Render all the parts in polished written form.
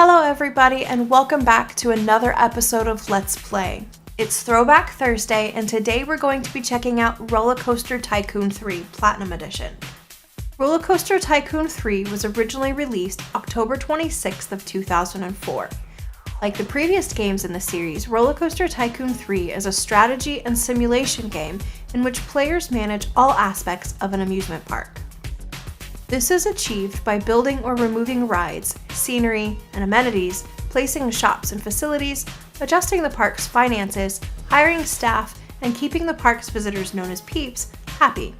Hello everybody and welcome back to another episode of Let's Play. It's Throwback Thursday and today we're going to be checking out RollerCoaster Tycoon 3 Platinum Edition. RollerCoaster Tycoon 3 was originally released October 26th of 2004. Like the previous games in the series, RollerCoaster Tycoon 3 is a strategy and simulation game in which players manage all aspects of an amusement park. This is achieved by building or removing rides, scenery, and amenities, placing shops and facilities, adjusting the park's finances, hiring staff, and keeping the park's visitors known as peeps happy.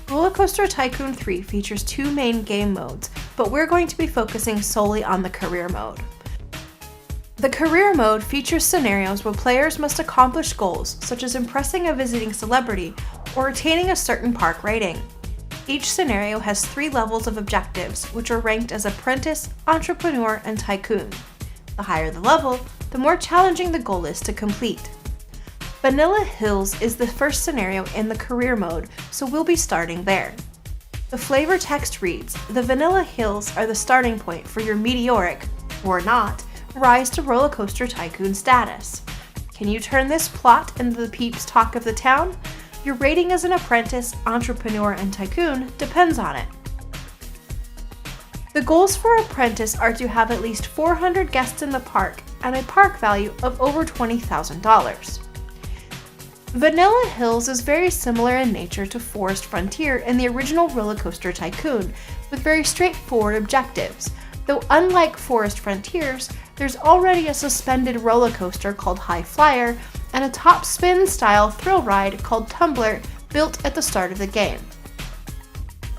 RollerCoaster Tycoon 3 features two main game modes, but we're going to be focusing solely on the career mode. The career mode features scenarios where players must accomplish goals such as impressing a visiting celebrity or attaining a certain park rating. Each scenario has 3 levels of objectives, which are ranked as Apprentice, Entrepreneur, and Tycoon. The higher the level, the more challenging the goal is to complete. Vanilla Hills is the first scenario in the career mode, so we'll be starting there. The flavor text reads, "The Vanilla Hills are the starting point for your meteoric, or not, rise to RollerCoaster Tycoon status. Can you turn this plot into the peeps' talk of the town? Your rating as an apprentice, entrepreneur, and tycoon depends on it." The goals for apprentice are to have at least 400 guests in the park and a park value of over $20,000. Vanilla Hills is very similar in nature to Forest Frontier in the original RollerCoaster Tycoon, with very straightforward objectives. Though unlike Forest Frontiers, there's already a suspended roller coaster called High Flyer and a top spin style thrill ride called Tumbler built at the start of the game.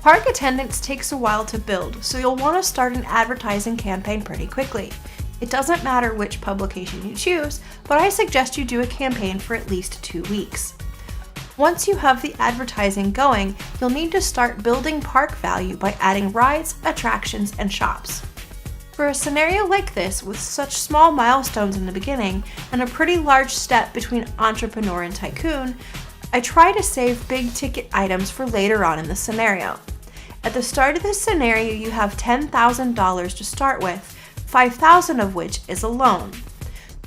Park attendance takes a while to build, so you'll want to start an advertising campaign pretty quickly. It doesn't matter which publication you choose, but I suggest you do a campaign for at least 2 weeks. Once you have the advertising going, you'll need to start building park value by adding rides, attractions, and shops. For a scenario like this, with such small milestones in the beginning and a pretty large step between entrepreneur and tycoon, I try to save big ticket items for later on in the scenario. At the start of this scenario, you have $10,000 to start with, $5,000 of which is a loan.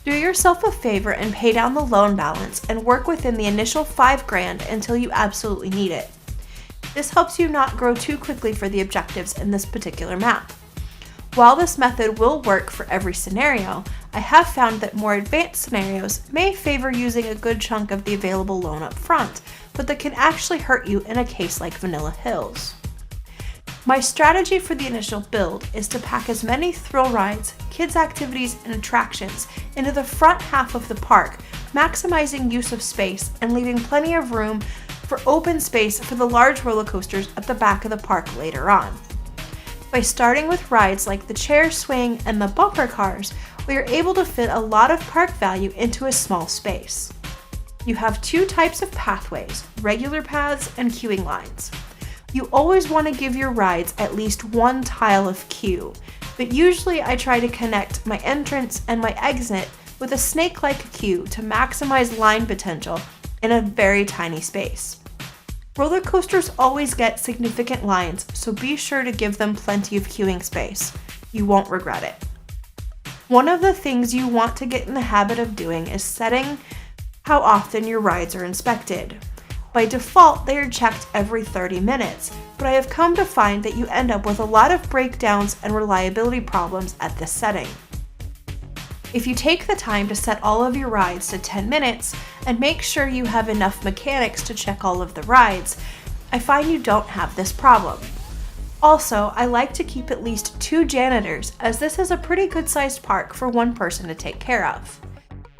Do yourself a favor and pay down the loan balance and work within the initial $5,000 until you absolutely need it. This helps you not grow too quickly for the objectives in this particular map. While this method will work for every scenario, I have found that more advanced scenarios may favor using a good chunk of the available loan up front, but that can actually hurt you in a case like Vanilla Hills. My strategy for the initial build is to pack as many thrill rides, kids activities, and attractions into the front half of the park, maximizing use of space and leaving plenty of room for open space for the large roller coasters at the back of the park later on. By starting with rides like the chair swing and the bumper cars, we are able to fit a lot of park value into a small space. You have 2 types of pathways, regular paths and queuing lines. You always want to give your rides at least 1 tile of queue, but usually I try to connect my entrance and my exit with a snake-like queue to maximize line potential in a very tiny space. Roller coasters always get significant lines, so be sure to give them plenty of queuing space. You won't regret it. One of the things you want to get in the habit of doing is setting how often your rides are inspected. By default, they are checked every 30 minutes, but I have come to find that you end up with a lot of breakdowns and reliability problems at this setting. If you take the time to set all of your rides to 10 minutes and make sure you have enough mechanics to check all of the rides, I find you don't have this problem. Also, I like to keep at least 2 janitors, as this is a pretty good sized park for 1 person to take care of.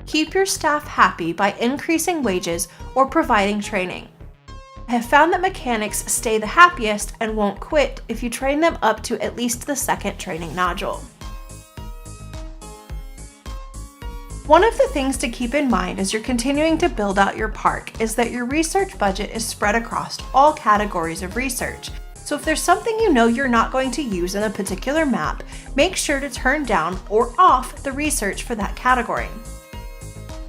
Keep your staff happy by increasing wages or providing training. I have found that mechanics stay the happiest and won't quit if you train them up to at least the 2nd training nodule. One of the things to keep in mind as you're continuing to build out your park is that your research budget is spread across all categories of research. So if there's something you know you're not going to use in a particular map, make sure to turn down or off the research for that category.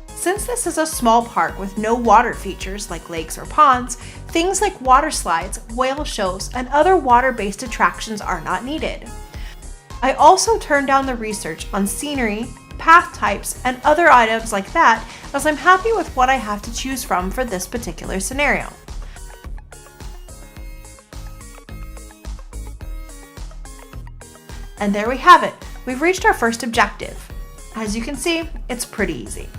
Since this is a small park with no water features like lakes or ponds, things like water slides, whale shows, and other water-based attractions are not needed. I also turned down the research on scenery, path types, and other items like that, as I'm happy with what I have to choose from for this particular scenario. And there we have it. We've reached our first objective. As you can see, it's pretty easy.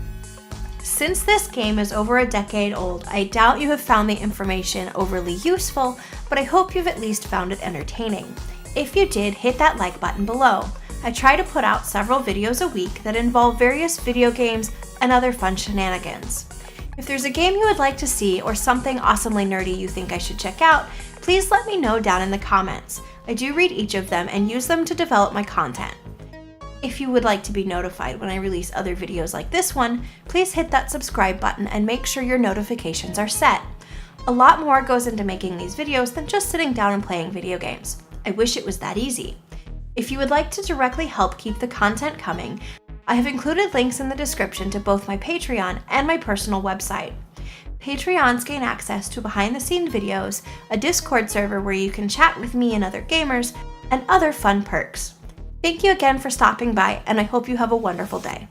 Since this game is over a decade old, I doubt you have found the information overly useful, but I hope you've at least found it entertaining. If you did, hit that like button below. I try to put out several videos a week that involve various video games and other fun shenanigans. If there's a game you would like to see or something awesomely nerdy you think I should check out, please let me know down in the comments. I do read each of them and use them to develop my content. If you would like to be notified when I release other videos like this one, please hit that subscribe button and make sure your notifications are set. A lot more goes into making these videos than just sitting down and playing video games. I wish it was that easy. If you would like to directly help keep the content coming, I have included links in the description to both my Patreon and my personal website. Patreons gain access to behind-the-scenes videos, a Discord server where you can chat with me and other gamers, and other fun perks. Thank you again for stopping by, and I hope you have a wonderful day.